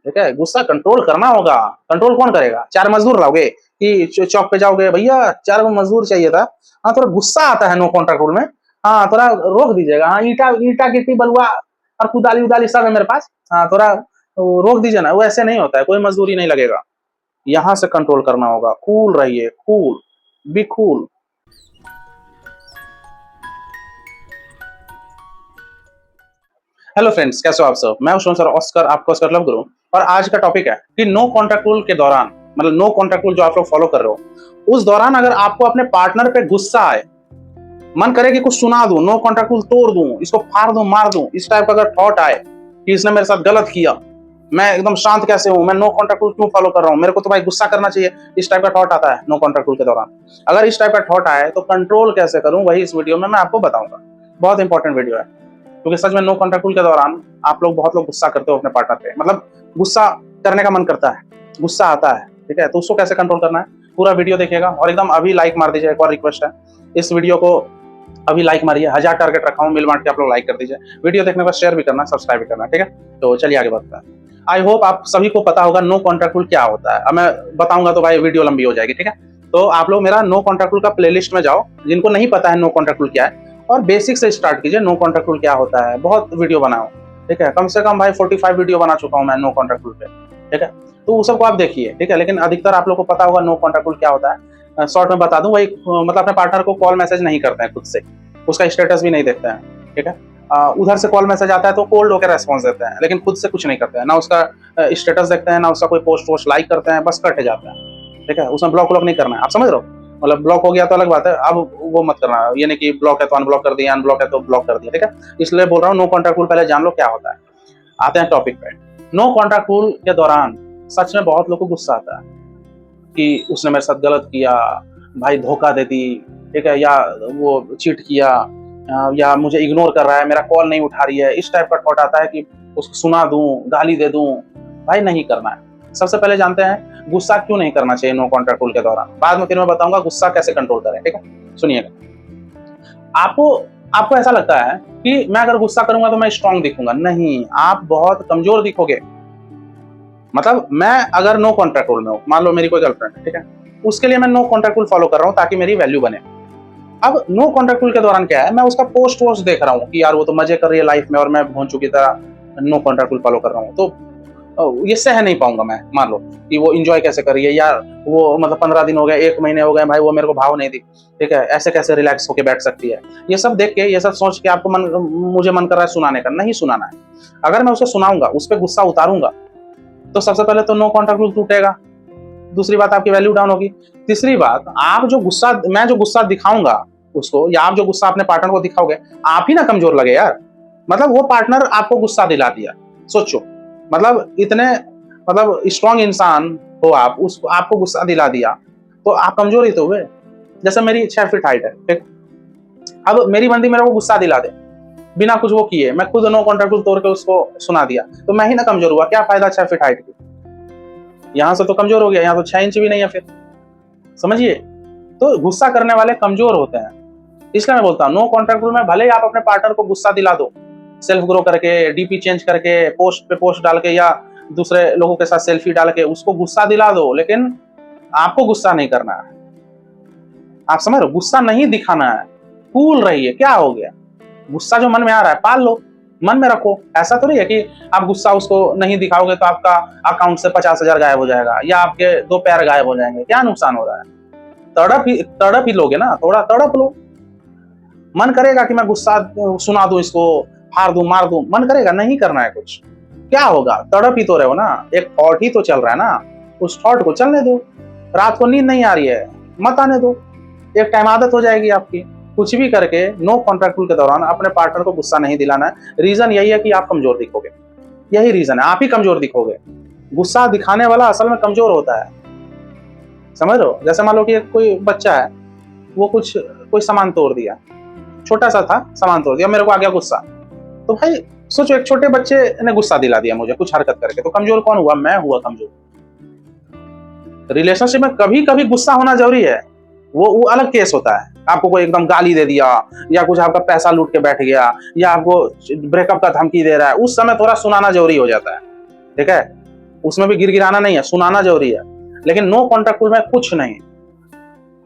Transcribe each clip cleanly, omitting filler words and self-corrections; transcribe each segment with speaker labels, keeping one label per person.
Speaker 1: ठीक है, गुस्सा कंट्रोल करना होगा। कंट्रोल कौन करेगा? 4 मजदूर लाओगे कि चौक पे जाओगे, भैया 4 मजदूर चाहिए था। हाँ, थोड़ा गुस्सा आता है नो कॉन्ट्रैक्ट रूल में। हाँ, थोड़ा रोक दीजिएगा। हाँ, ईटा ईटा गिट्टी बलुआ और कुदाली उदाली सब है मेरे पास। हाँ, थोड़ा रोक दीजिए ना। वो ऐसे नहीं होता है, कोई मजदूरी नहीं लगेगा। यहाँ से कंट्रोल करना होगा। कूल रहिए, cool, be cool. Hello friends, कैसे हो आप सब? मैं हूं सर ऑस्कर, आपका ऑस्कर लव गुरु। और आज का टॉपिक है कि नो कॉन्ट्रैक्ट रूल के दौरान, मतलब नो कॉन्ट्रैक्ट रूल जो आप लोग फॉलो कर रहे हो, उस दौरान अगर आपको अपने पार्टनर पे गुस्सा आए, मन करे कि कुछ सुना दूं, नो कॉन्ट्रैक्ट रूल तोड़ दूं, इसको फाड़ दूं, मार दूं, इस टाइप का अगर थॉट आए कि इसने मेरे साथ गलत किया, मैं एकदम शांत कैसे हूं, मैं नो कॉन्ट्रैक्ट रूल क्यों फॉलो कर रहा हूं, मेरे को तो भाई गुस्सा करना चाहिए, इस टाइप का थॉट आता है नो कॉन्ट्रैक्ट रूल के दौरान। अगर इस टाइप का थॉट आए तो कंट्रोल कैसे करूं, वही इस वीडियो में मैं आपको बताऊंगा। बहुत इंपॉर्टेंट वीडियो है, क्योंकि सच में नो कॉन्ट्रैक्ट रूल के दौरान आप लोग, बहुत लोग गुस्सा करते हो अपने पार्टनर पे, मतलब गुस्सा करने का मन करता है, गुस्सा आता है, ठीक है, तो उसको कैसे कंट्रोल करना है, पूरा वीडियो देखिएगा। और एकदम अभी लाइक मार दीजिए, एक और रिक्वेस्ट है, इस वीडियो को अभी लाइक मारिए। 1000 टारगेट रखा हूँ, मिल बांट के आप लोग लाइक कर दीजिए। वीडियो देखने के बाद शेयर भी करना, सब्सक्राइब भी करना, ठीक है। तो चलिए आगे बढ़ते हैं। आई होप आप सभी को पता होगा नो कॉन्ट्रैक्ट रूल क्या होता है। अब मैं बताऊंगा तो भाई वीडियो लंबी हो जाएगी, ठीक है। तो आप लोग मेरा नो कॉन्ट्रैक्ट रूल का प्लेलिस्ट में जाओ, जिनको नहीं पता है नो कॉन्ट्रैक्ट रूल क्या है, और बेसिक से स्टार्ट कीजिए। नो कॉन्ट्रैक्ट रूल क्या होता है, बहुत वीडियो बनाओ, ठीक है, कम से कम भाई 45 वीडियो बना चुका हूं मैं नो कॉन्ट्रैक्ट रूल पे, ठीक है। तो उस सबको आप देखिए, ठीक है। लेकिन अधिकतर आप लोग को पता होगा नो कॉन्ट्रैक्ट रूल क्या होता है। शॉर्ट में बता दूं, वही मतलब अपने पार्टनर को कॉल मैसेज नहीं करते हैं खुद से, उसका स्टेटस भी नहीं देखते हैं, ठीक है। उधर से कॉल मैसेज आता है तो कोल्ड होकर रेस्पॉन्स देते हैं, लेकिन खुद से कुछ नहीं करते हैं, ना उसका स्टेटस देखते हैं, ना उसका कोई पोस्ट वोस्ट लाइक करते हैं, बस कट जाते हैं, ठीक है। उसमें ब्लॉक व्लॉक नहीं करना है, आप समझ रहे हो। मतलब ब्लॉक हो गया तो अलग बात है, अब वो मत करना, ये नहीं कि ब्लॉक है तो अनब्लॉक कर दिया, अनब्लॉक है तो ब्लॉक कर दिया, ठीक है। इसलिए बोल रहा हूँ नो कॉन्ट्रैक्ट रूल पहले जान लो क्या होता है। आते हैं टॉपिक पे। नो कॉन्ट्रैक्ट रूल के दौरान सच में बहुत लोगों को गुस्सा आता है कि उसने मेरे साथ गलत किया, भाई धोखा दे दी, ठीक है, या वो चीट किया, या मुझे इग्नोर कर रहा है, मेरा कॉल नहीं उठा रही है, इस टाइप का थॉट आता है कि उसको सुना दूं, गाली दे दूं। भाई नहीं करना है। सबसे पहले जानते हैं गुस्सा क्यों नहीं करना चाहिए नो कॉन्ट्रैक्ट रूल के दौरान। बाद में फिर मैं बताऊंगा गुस्सा कैसे कंट्रोल करें, ठीक है। सुनिएगा। आपको आपको ऐसा लगता है कि मैं अगर गुस्सा करूंगा तो मैं स्ट्रांग दिखूंगा। नहीं, आप बहुत कमजोर दिखोगे। मतलब मैं अगर नो कॉन्ट्रैक्ट रूल में हूं, मान लो मेरी कोई गर्लफ्रेंड है, ठीक है, उसके लिए मैं नो कॉन्ट्रैक्ट रूल फॉलो कर रहा हूं ताकि मेरी वैल्यू बने। अब नो कॉन्ट्रैक्ट रूल के दौरान क्या है, मैं उसका पोस्ट वोस्ट देख रहा हूँ कि यार वो तो मजे कर रही है लाइफ में और मैं भोंचू की तरह नो कॉन्ट्रैक्ट रूल फॉलो कर रहा हूँ, तो ये सह नहीं पाऊंगा मैं। मान लो कि वो इंजॉय कैसे कर रही है, यार वो मतलब 15 दिन हो गए, 1 महीने हो गए, भाई वो मेरे को भाव नहीं दी, ठीक है, ऐसे कैसे रिलैक्स होके बैठ सकती है। ये सब देख के, ये सब सोच के आपको मुझे मन कर रहा है सुनाने का, नहीं सुनाना है। अगर मैं उसे सुनाऊंगा, उस पर गुस्सा उतारूंगा, तो सबसे पहले तो नो कॉन्ट्रैक्ट रूल टूटेगा। दूसरी बात, आपकी वैल्यू डाउन होगी। तीसरी बात, मैं जो गुस्सा दिखाऊंगा उसको, या आप जो गुस्सा अपने पार्टनर को दिखाओगे, आप ही ना कमजोर लगे यार। मतलब वो पार्टनर आपको गुस्सा दिला दिया, सोचो, मतलब इतने मतलब स्ट्रॉन्ग इंसान हो आप, उसको आपको गुस्सा दिला दिया तो आप कमजोर ही तो हुए। जैसे मेरी 6 फीट हाइट है, ठीक, अब मेरी बंदी मेरे को गुस्सा दिला दे बिना कुछ वो किए, मैं खुद नो कॉन्ट्रैक्ट रूल तोड़ के उसको सुना दिया, तो मैं ही ना कमजोर हुआ। क्या फायदा 6 फीट हाइट की, यहां से तो कमजोर हो गया, यहाँ तो 6 इंच भी नहीं है फिर, समझिए। तो गुस्सा करने वाले कमजोर होते हैं। इसलिए मैं बोलता हूँ नो कॉन्ट्रैक्ट रूल में भले ही आप अपने पार्टनर को गुस्सा दिला दो, सेल्फ ग्रो करके, डीपी चेंज करके, पोस्ट पे पोस्ट डाल के, या दूसरे लोगों के साथ सेल्फी डाल के उसको गुस्सा दिला दो, लेकिन आपको गुस्सा नहीं करना है। आप समझ रहे हो, गुस्सा नहीं दिखाना है, कूल रहिए। क्या हो गया, गुस्सा जो मन में आ रहा है पाल लो, मन में रखो। ऐसा तो नहीं है कि आप गुस्सा उसको नहीं दिखाओगे तो आपका अकाउंट से 50,000 गायब हो जाएगा, या आपके 2 पैर गायब हो जाएंगे। क्या नुकसान हो रहा है? तड़प ही लोगे ना, थोड़ा तड़प लो। मन करेगा कि मैं गुस्सा सुना दूं इसको, फाड़ दूं, मार दूं, मन करेगा, नहीं करना है कुछ। क्या होगा, तड़प ही तो रहे हो ना, एक थॉट ही तो चल रहा है ना, उस थॉट को चलने दो। रात को नींद नहीं आ रही है, मत आने दो, एक टाइम आदत हो जाएगी आपकी। कुछ भी करके नो कॉन्ट्रैक्ट रूल के दौरान अपने पार्टनर को गुस्सा नहीं दिलाना है। रीजन यही है कि आप कमजोर दिखोगे, यही रीजन है, आप ही कमजोर दिखोगे। गुस्सा दिखाने वाला असल में कमजोर होता है, समझ रहे हो। जैसे मान लो कि कोई बच्चा है, वो कोई सामान तोड़ दिया, छोटा सा था, सामान तोड़ दिया, मेरे को आ गया गुस्सा, तो भाई सोचो एक छोटे बच्चे ने गुस्सा दिला दिया मुझे कुछ हरकत करके, तो कमजोर कौन हुआ? मैं हुआ कमजोर। रिलेशनशिप में कभी कभी गुस्सा होना जरूरी है, वो अलग केस होता है। आपको कोई एकदम गाली दे दिया, या कुछ आपका पैसा लूट के बैठ गया, या आपको ब्रेकअप का धमकी दे रहा है, उस समय थोड़ा सुनाना जरूरी हो जाता है, ठीक है। उसमें भी गिरगिराना नहीं है, सुनाना जरूरी है। लेकिन नो कॉन्टैक्ट रूल में कुछ नहीं,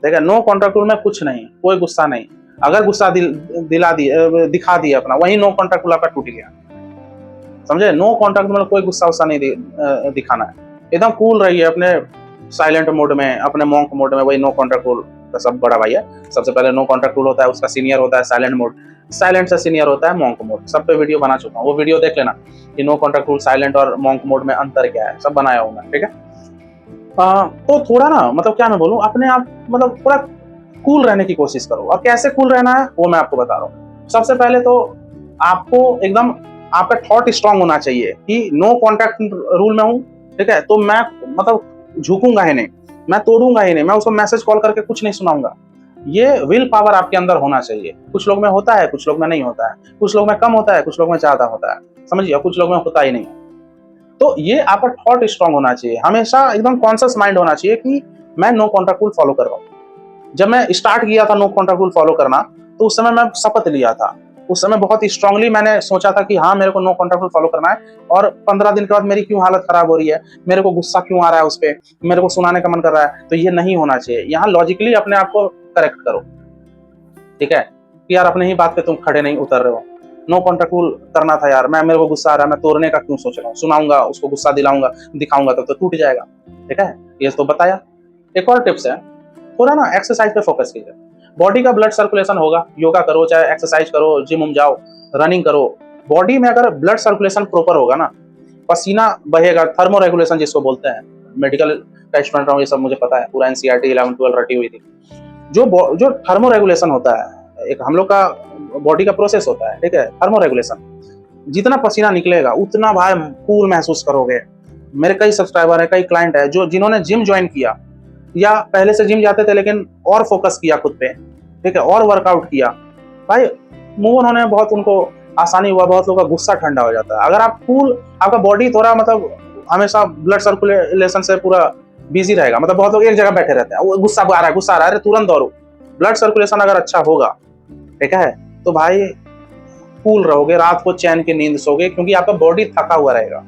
Speaker 1: ठीक है, नो कॉन्टैक्ट रूल में कुछ नहीं, कोई गुस्सा नहीं। अगर गुस्सा दिखा दिया अपना, वही नो कॉन्टैक्ट रूल आपका टूट गया, समझे। नो कॉन्टैक्ट में कोई गुस्सा वुस्सा नहीं दिखाना है, एकदम कूल रहिए अपने साइलेंट मोड में, अपने मॉन्क मोड में। वही नो कॉन्टैक्ट रूल का सब बड़ा भाई है। सबसे पहले नो कॉन्टैक्ट रूल होता है, उसका सीनियर होता है साइलेंट मोड, साइलेंट से सीनियर होता है मॉन्क मोड। सब पे वीडियो बना चुका हूँ, वो वीडियो देख लेना कि नो कॉन्टैक्ट रूल, साइलेंट और मॉन्क मोड में अंतर क्या है, सब बनाया हूँ मैं, ठीक है। तो थोड़ा ना, मतलब क्या मैं बोलूँ, अपने आप मतलब थोड़ा कूल रहने की कोशिश करो। और कैसे कूल रहना है वो मैं आपको बता रहा हूँ। सबसे पहले तो आपको एकदम आपका थॉट स्ट्रांग होना चाहिए कि नो कॉन्टैक्ट रूल में हूँ, ठीक है, तो मैं मतलब झुकूंगा ही नहीं, मैं तोड़ूंगा ही नहीं, मैं उसको मैसेज कॉल करके कुछ नहीं सुनाऊंगा। ये विल पावर आपके अंदर होना चाहिए। कुछ लोग में होता है, कुछ लोग में नहीं होता है, कुछ लोग में कम होता है, कुछ लोग में ज्यादा होता है, समझिए, कुछ लोग में होता ही नहीं है। तो ये आपका थॉट स्ट्रांग होना चाहिए, हमेशा एकदम कॉन्शियस माइंड होना चाहिए कि मैं नो कॉन्टैक्ट रूल फॉलो कर रहा हूँ। जब मैं स्टार्ट किया था नो कॉन्टैक्ट रूल फॉलो करना, तो उस समय मैं शपथ लिया था, उस समय बहुत ही स्ट्रांगली मैंने सोचा था कि हाँ मेरे को नो कॉन्टैक्ट रूल फॉलो करना है। और 15 दिन के बाद मेरी क्यों हालत खराब हो रही है, मेरे को गुस्सा क्यों आ रहा है उस पर, मेरे को सुनाने का मन कर रहा है, तो ये नहीं होना चाहिए। यहाँ लॉजिकली अपने आप को करेक्ट करो, ठीक है, कि यार अपने ही बात पे तुम खड़े नहीं उतर रहे हो। नो कॉन्टैक्ट रूल करना था यार, मेरे को गुस्सा आ रहा है, मैं तोड़ने का क्यों सोच रहा हूँ, सुनाऊंगा उसको, गुस्सा दिलाऊंगा, दिखाऊंगा तो टूट जाएगा, ठीक है, ये तो बताया। एक और टिप्स है, थोड़ा ना एक्सरसाइज पे फोकस कीजिए। बॉडी का ब्लड सर्कुलेशन होगा, योगा करो, चाहे एक्सरसाइज करो, जिम जाओ, रनिंग करो। बॉडी में अगर ब्लड सर्कुलेशन प्रॉपर होगा ना, पसीना बहेगा, थर्मो रेगुलेशन जिसको बोलते हैं, मेडिकल का स्टूडेंट रहा हूँ, ये सब मुझे पता है, पूरा एनसीईआरटी 11 12 रटी हुई थी। जो थर्मो रेगुलेशन होता है, एक हम लोग का बॉडी का प्रोसेस होता है, ठीक है, थर्मो रेगुलेशन, जितना पसीना निकलेगा उतना भाई कूल महसूस करोगे। मेरे कई सब्सक्राइबर है, कई क्लाइंट है जो जिन्होंने जिम ज्वाइन किया, या पहले से जिम जाते थे लेकिन और फोकस किया खुद पे, ठीक है, और वर्कआउट किया, भाई मूव ऑन होने में बहुत उनको आसानी हुआ, बहुत लोगों का गुस्सा ठंडा हो जाता है। अगर आप कूल, आपका बॉडी थोड़ा मतलब हमेशा ब्लड सर्कुलेशन से पूरा बिजी रहेगा, मतलब बहुत लोग एक जगह बैठे रहते हैं, वो गुस्सा आ रहा है, गुस्सा आ रहा है, अरे तुरंत दौड़ो। ब्लड सर्कुलेशन अगर अच्छा होगा, ठीक है, तो भाई कूल रहोगे, रात को चैन की नींद सोगे, क्योंकि आपका बॉडी थका हुआ रहेगा,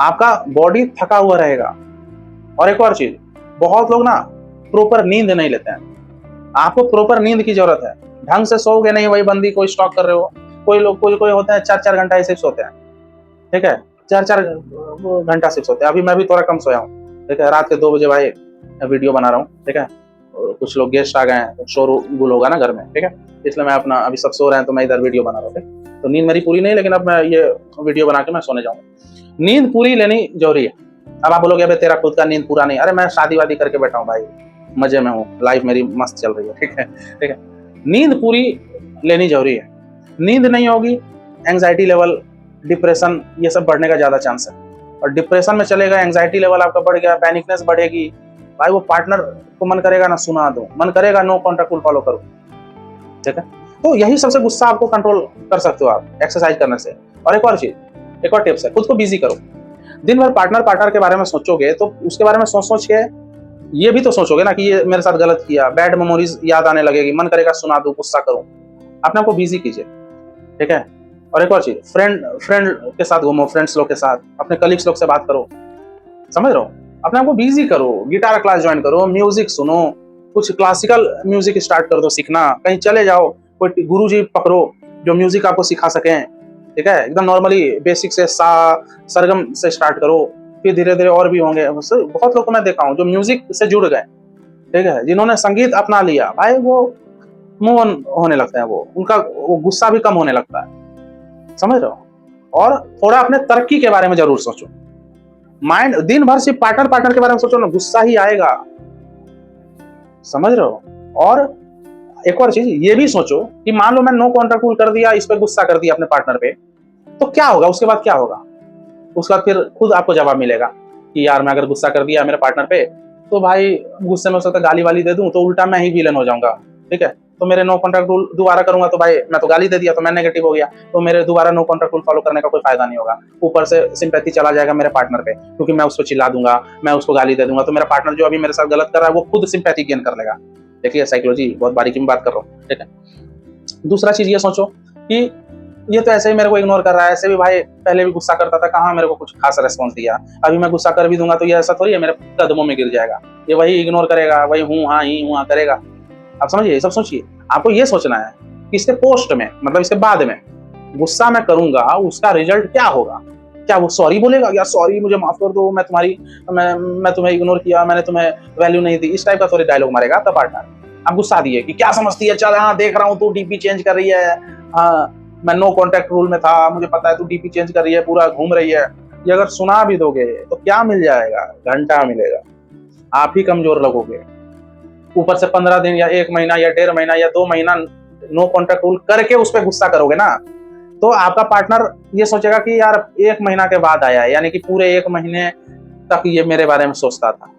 Speaker 1: आपका बॉडी थका हुआ रहेगा। और एक और चीज, बहुत लोग ना प्रॉपर नींद नहीं लेते हैं, आपको प्रॉपर नींद की जरूरत है। ढंग से सोओगे नहीं, वही बंदी कोई स्टॉक कर रहे हो। कोई लोग कोई होते हैं 4 घंटा ऐसे सोते हैं, ठीक है, 4 घंटा से सोते हैं। अभी मैं भी थोड़ा कम सोया हूँ, ठीक है, रात के 2 बजे भाई वीडियो बना रहा हूँ, ठीक है, कुछ लोग गेस्ट आ गए हैं, शोर गुल होगा ना घर में, ठीक है, इसलिए मैं अपना, अभी सब सो रहे हैं तो मैं इधर वीडियो बना रहा हूँ। तो नींद मेरी पूरी नहीं, लेकिन अब मैं ये वीडियो बना के मैं सोने जाऊंगा। नींद पूरी लेनी जरूरी है। अब आप बोलोगे अबे तेरा खुद का नींद पूरा नहीं, अरे मैं शादी वादी करके बैठा हूँ भाई, मजे में हूँ, लाइफ मेरी मस्त चल रही है, ठीक है, ठीक है। नींद पूरी लेनी जरूरी है, नींद नहीं होगी, एंजाइटी लेवल, डिप्रेशन, ये सब बढ़ने का ज्यादा चांस है। और डिप्रेशन में चलेगा, एंजाइटी लेवल आपका बढ़ गया, पैनिकनेस बढ़ेगी, भाई वो पार्टनर को मन करेगा ना सुना दो, मन करेगा नो कॉन्टैक्ट रूल फॉलो करो, ठीक है। तो यही सबसे गुस्सा आपको कंट्रोल कर सकते हो आप एक्सरसाइज करने से। और एक और चीज, एक और टिप्स है, खुद को बिजी करो। दिन भर पार्टनर के बारे में सोचोगे तो उसके बारे में सोच के ये भी तो सोचोगे ना कि ये मेरे साथ गलत किया, बैड मेमोरीज याद आने लगेगी, मन करेगा सुना दूं, गुस्सा करूं। अपने आप को बिजी कीजिए, ठीक है। और एक और चीज, फ्रेंड के साथ घूमो, फ्रेंड्स लोग के साथ, अपने कलीग्स लोग से बात करो, समझ रहे हो, अपने आप को बिजी करो, गिटार क्लास ज्वाइन करो, म्यूजिक सुनो, कुछ क्लासिकल म्यूजिक स्टार्ट कर दो सीखना, कहीं चले जाओ, कोई गुरुजी पकड़ो जो म्यूजिक आपको सिखा सकें, ठीक है, एकदम नॉर्मली बेसिक से सा सरगम से स्टार्ट करो, फिर धीरे धीरे और भी होंगे। बहुत लोग को मैं देखा हूँ जो म्यूजिक से जुड़ गए, ठीक है, जिन्होंने संगीत अपना लिया, भाई वो मूव ऑन होने लगते हैं, उनका वो गुस्सा भी कम होने लगता है, समझ रहे हो। और थोड़ा अपने तरक्की के बारे में जरूर सोचो, माइंड दिन भर सिर्फ पार्टनर के बारे में सोचो ना, गुस्सा ही आएगा, समझ रहे हो। और एक और चीज ये भी सोचो कि मान लो मैं नो कॉन्टैक्ट रूल कर दिया, इस पे गुस्सा कर दिया अपने पार्टनर पे, तो क्या होगा उसके बाद, क्या होगा उसके बाद, फिर खुद आपको जवाब मिलेगा कि यार मैं अगर गुस्सा कर दिया मेरे पार्टनर पे, तो भाई गुस्से में हो सकता है गाली वाली दे दूं, तो उल्टा मैं ही विलन हो जाऊंगा, ठीक है। तो मेरे नो कॉन्टैक्ट रूल दोबारा करूंगा तो भाई मैं तो गाली दे दिया, तो मैं नेगेटिव हो गया, तो मेरे दोबारा नो कॉन्टैक्ट रूल फॉलो करने का कोई फायदा नहीं होगा। ऊपर से सिंपैथी चला जाएगा मेरे पार्टनर पे, क्योंकि मैं उसको चिल्ला दूंगा, मैं उसको गाली दे दूंगा, तो मेरा पार्टनर जो अभी मेरे साथ गलत कर रहा है वो खुद सिंपैथी गेन कर लेगा। देखिए साइकोलॉजी बहुत बारीकी में बात कर रहा हूँ, ठीक है। दूसरा चीज ये सोचो कि ये तो ऐसे ही मेरे को इग्नोर कर रहा है, ऐसे भी भाई पहले भी गुस्सा करता था, कहाँ मेरे को कुछ खास रेस्पॉन्स दिया, अभी मैं गुस्सा कर भी दूंगा तो ये ऐसा थोड़ी है मेरे कदमों में गिर जाएगा, ये वही इग्नोर करेगा, वही हूँ हाँ ही हूँ हाँ करेगा। आप समझिए, ये सब सोचिए। आपको ये सोचना है कि इसके पोस्ट में, मतलब इसके बाद में गुस्सा मैं करूंगा, उसका रिजल्ट क्या होगा। क्या वो सॉरी बोलेगा, या सॉरी मुझे माफ कर दो, मैं तुम्हें इग्नोर किया, मैंने तुम्हें वैल्यू नहीं दी, इस टाइप का थोड़ी डायलॉग मारेगा आपका पार्टनर। आप गुस्सा दिए कि क्या समझती है, चल हाँ देख रहा हूँ तू डीपी चेंज कर रही है, हाँ मैं नो कॉन्टेक्ट रूल में था, मुझे पता है तू डीपी चेंज कर रही है, पूरा घूम रही है। ये अगर सुना भी दोगे तो क्या मिल जाएगा, घंटा मिलेगा, आप ही कमजोर लगोगे। ऊपर से 15 दिन या 1 महीना या 1.5 महीना या 2 महीना नो कॉन्टेक्ट रूल करके उस पर गुस्सा करोगे ना, तो आपका पार्टनर ये सोचेगा कि यार 1 महीना के बाद आया है, यानी कि पूरे 1 महीने तक ये मेरे बारे में सोचता था।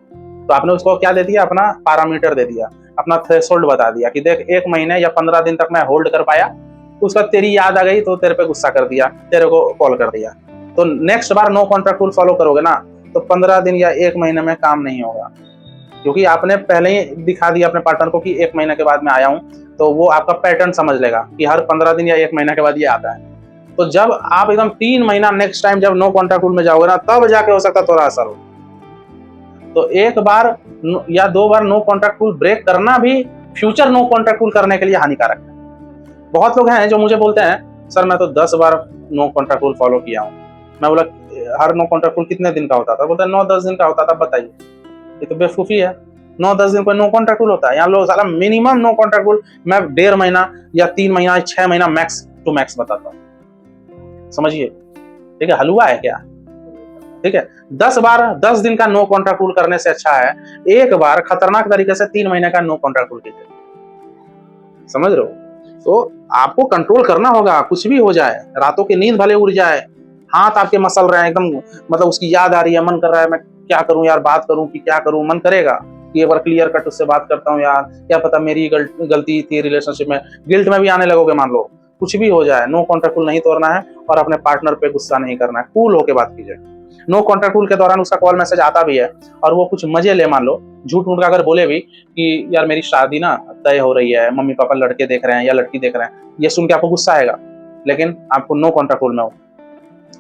Speaker 1: तो आपने उसको क्या दे दिया, अपना पैरामीटर दे दिया, अपना थ्रेशोल्ड बता दिया कि देख 1 महीने या 15 दिन तक मैं होल्ड कर पाया, उसका तेरी याद आ गई तो तेरे पे गुस्सा कर दिया, तेरे को कॉल कर दिया। तो नेक्स्ट बार नो कॉन्ट्रैक्ट रूल फॉलो करोगे ना, तो 15 दिन या 1 महीने में काम नहीं होगा, क्योंकि आपने पहले ही दिखा दिया अपने पार्टनर को कि 1 महीने के बाद मैं आया हूँ, तो वो आपका पैटर्न समझ लेगा कि हर 15 दिन या 1 महीने के बाद ये आता है। तो जब आप एकदम 3 महीना नेक्स्ट टाइम जब नो कॉन्ट्रैक्ट रूल में जाओगे ना, तब जाके हो सकता है थोड़ा असर हो। तो 1 बार या 2 बार नो कॉन्ट्रैक्ट रूल ब्रेक करना भी फ्यूचर नो कॉन्ट्रैक्ट रूल करने के लिए हानिकारक है। बहुत लोग हैं जो मुझे बोलते हैं सर मैं तो 10 बार नो कॉन्ट्रैक्ट रूल फॉलो किया हूँ। मैं बोला हर नो कॉन्ट्रैक्ट रूल कितने दिन का होता था, बोलते हैं 9-10 दिन का होता था। बताइए, ये तो बेवकूफी है। 9-10 दिन कोई नो कॉन्ट्रैक्ट रूल होता है? यहाँ लोग साला मिनिमम नो कॉन्ट्रैक्ट रूल मैं 1.5 महीना या 3 महीना 6 महीना मैक्स टू मैक्स बताता हूँ, समझिए। ठीक है, हलवा है क्या? ठीक है, 10 बार 10 दिन का नो कॉन्ट्रैक्ट रूल करने से अच्छा है 1 बार खतरनाक तरीके से 3 महीने का नो कॉन्ट्रैक्ट रूल कीजिए, समझ रहे हो। तो आपको कंट्रोल करना होगा, कुछ भी हो जाए, रातों की नींद भले उड़ जाए, हाथ आपके मसल रहे हैं एकदम, मतलब उसकी याद आ रही है, मन कर रहा है मैं क्या करूं यार, बात करूं कि क्या करूं, मन करेगा कि एक बार क्लियर कट उससे बात करता हूं यार, क्या पता मेरी गलती थी रिलेशनशिप में, गिल्ट में भी आने लगोगे मान लो। कुछ भी हो जाए, नो कॉन्ट्रैक्ट रूल नहीं तोड़ना है और अपने पार्टनर पे गुस्सा नहीं करना है, कूल होकर बात कीजिए। नो कॉन्ट्रैक्ट रूल के दौरान उसका कॉल मैसेज आता भी है और वो कुछ मजे ले, मान लो झूठ मूठ का अगर बोले भी कि यार मेरी शादी ना तय हो रही है, मम्मी पापा लड़के देख रहे हैं या लड़की देख रहे हैं, ये सुन के आपको गुस्सा आएगा, लेकिन आपको नो कॉन्ट्रैक्ट रूल में हो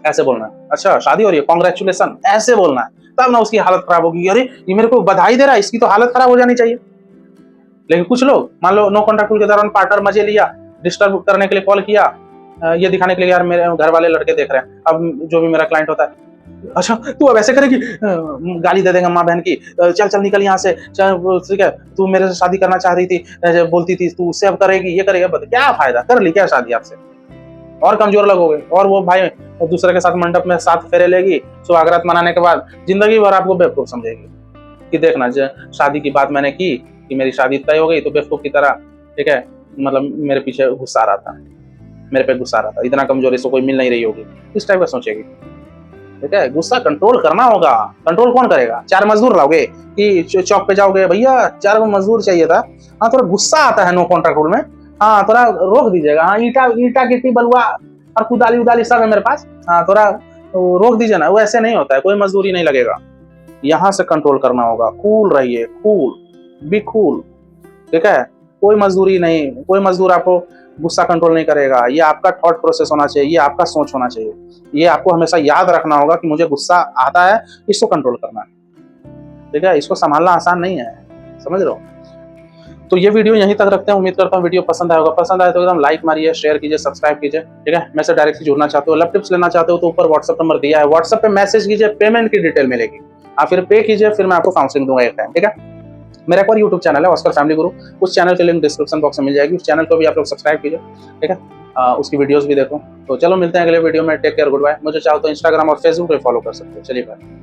Speaker 1: ऐसे बोलना है, अच्छा शादी हो रही है कॉन्ग्रेचुलेसन, ऐसे बोलना है, तब ना उसकी हालत खराब होगी, अरे ये मेरे को बधाई दे रहा है, इसकी तो हालत खराब हो जानी चाहिए। लेकिन कुछ लोग मान लो नो कॉन्ट्रैक्ट रूल के दौरान पार्टनर मजे लिया, डिस्टर्ब करने के लिए कॉल किया, ये दिखाने के लिए यार मेरे घर वाले लड़के देख रहे हैं, अब जो भी मेरा क्लाइंट होता है, अच्छा तू अब ऐसे करेगी, गाली दे देगा माँ बहन की, चल चल निकल यहाँ से, चल ठीक है तू मेरे से शादी करना चाह रही थी, बोलती थी तू उससे अब करेगी, ये करेगा, क्या फायदा, कर ली क्या शादी आपसे, और कमजोर लगोगे। और वो भाई दूसरे के साथ मंडप में 7 फेरे लेगी, सुहागरात मनाने के बाद जिंदगी भर आपको बेवकूफ समझेगी कि देखना शादी की बात मैंने की कि मेरी शादी तय हो गई, तो बेवकूफ की तरह, ठीक है, मतलब मेरे पीछे गुस्सा रहा था, मेरे पे गुस्सा रहा था, इतना कमजोर इसको कोई मिल नहीं रही होगी, इस टाइप का सोचेगी। ठीक है, गुस्सा कंट्रोल करना होगा। कंट्रोल कौन करेगा? 4 मजदूर लाओगे कि चौक पे जाओगे, भैया 4 मजदूर चाहिए था, हाँ थोड़ा गुस्सा आता है नो कॉन्ट्रैक्ट रूल में, हाँ थोड़ा रोक दीजिएगा, हाँ ईटा गिट्टी बलुआ और कुदाली उदाली सब है मेरे पास, हाँ थोड़ा रोक दीजिए ना। वो ऐसे नहीं होता है, कोई मजदूरी नहीं लगेगा, यहाँ से कंट्रोल करना होगा। कूल रहिए, कूल, बी कूल, ठीक है, कोई मजदूरी नहीं, कोई मजदूर आपको गुस्सा कंट्रोल नहीं करेगा। ये आपका थॉट प्रोसेस होना चाहिए, ये आपका सोच होना चाहिए, ये आपको हमेशा याद रखना होगा कि मुझे गुस्सा आता है, इसको कंट्रोल करना है। ठीक है, इसको संभालना आसान नहीं है, समझ रहे हो। तो ये वीडियो यहीं तक रखते हैं, उम्मीद करता हूँ वीडियो पसंद आया होगा। पसंद आए तो एकदम लाइक मारिए, शेयर कीजिए, सब्सक्राइब कीजिए। ठीक है, मैं से डायरेक्टली जुड़ना चाहते हो, लव टिप्स लेना चाहते हो तो ऊपर व्हाट्सएप नंबर दिया है, व्हाट्सएप पे मैसेज कीजिए, पेमेंट की डिटेल मिलेगी, आप फिर पे कीजिए, फिर मैं आपको काउंसलिंग दूंगा एक टाइम। ठीक है, मेरा एक और यूट्यूब चैनल है ऑस्कर फैमिली गुरु, उस चैनल की लिंक डिस्क्रिप्शन बॉक्स में मिल जाएगी, उस चैनल को भी आप लोग सब्सक्राइब कीजिए। ठीक है, उसकी वीडियोस भी देखो। तो चलो मिलते हैं अगले वीडियो में, टेक केयर, गुड बाय। मुझे चाहो तो इंस्टाग्राम और फेसबुक पे फॉलो कर सकते हो। चलिए बाय।